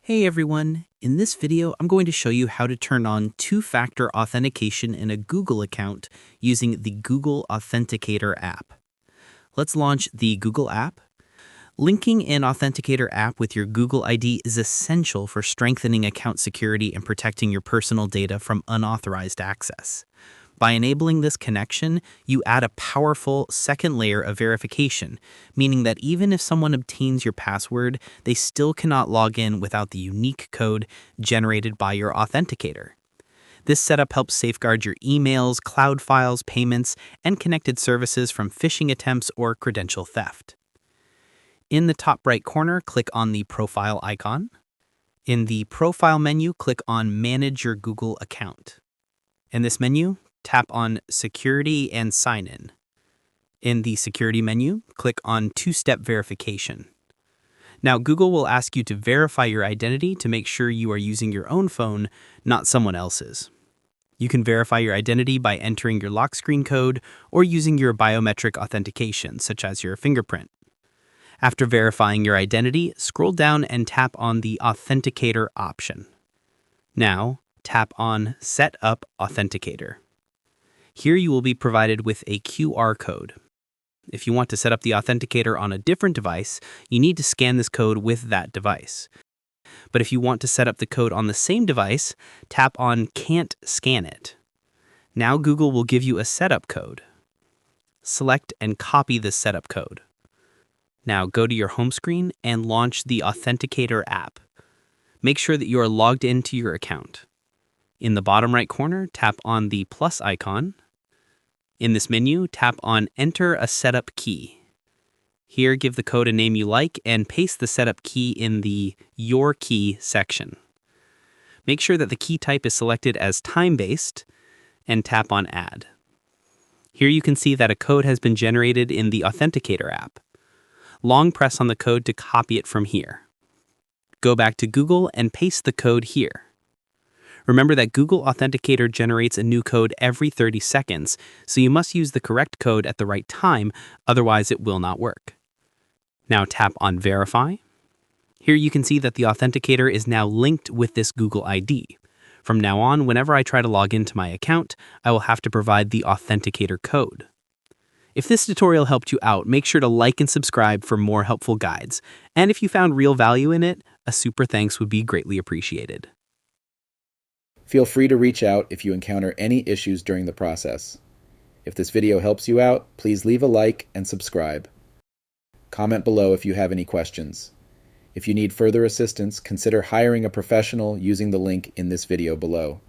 Hey everyone, in this video I'm going to show you how to turn on two-factor authentication in a Google account using the Google Authenticator app. Let's launch the Google app. Linking an Authenticator app with your Google ID is essential for strengthening account security and protecting your personal data from unauthorized access. By enabling this connection, you add a powerful second layer of verification, meaning that even if someone obtains your password, they still cannot log in without the unique code generated by your authenticator. This setup helps safeguard your emails, cloud files, payments, and connected services from phishing attempts or credential theft. In the top right corner, click on the profile icon. In the profile menu, click on Manage Your Google Account. In this menu, tap on Security and Sign In. In the Security menu, click on Two-Step Verification. Now, Google will ask you to verify your identity to make sure you are using your own phone, not someone else's. You can verify your identity by entering your lock screen code or using your biometric authentication, such as your fingerprint. After verifying your identity, scroll down and tap on the Authenticator option. Now, tap on Set Up Authenticator. Here you will be provided with a QR code. If you want to set up the authenticator on a different device, you need to scan this code with that device. But if you want to set up the code on the same device, tap on Can't Scan It. Now Google will give you a setup code. Select and copy this setup code. Now go to your home screen and launch the Authenticator app. Make sure that you are logged into your account. In the bottom right corner, tap on the plus icon. In this menu, tap on Enter a Setup Key. Here, give the code a name you like and paste the setup key in the Your Key section. Make sure that the key type is selected as time-based and tap on Add. Here you can see that a code has been generated in the Authenticator app. Long press on the code to copy it from here. Go back to Google and paste the code here. Remember that Google Authenticator generates a new code every 30 seconds, so you must use the correct code at the right time, otherwise it will not work. Now tap on Verify. Here you can see that the Authenticator is now linked with this Google ID. From now on, whenever I try to log into my account, I will have to provide the Authenticator code. If this tutorial helped you out, make sure to like and subscribe for more helpful guides. And if you found real value in it, a super thanks would be greatly appreciated. Feel free to reach out if you encounter any issues during the process. If this video helps you out, please leave a like and subscribe. Comment below if you have any questions. If you need further assistance, consider hiring a professional using the link in this video below.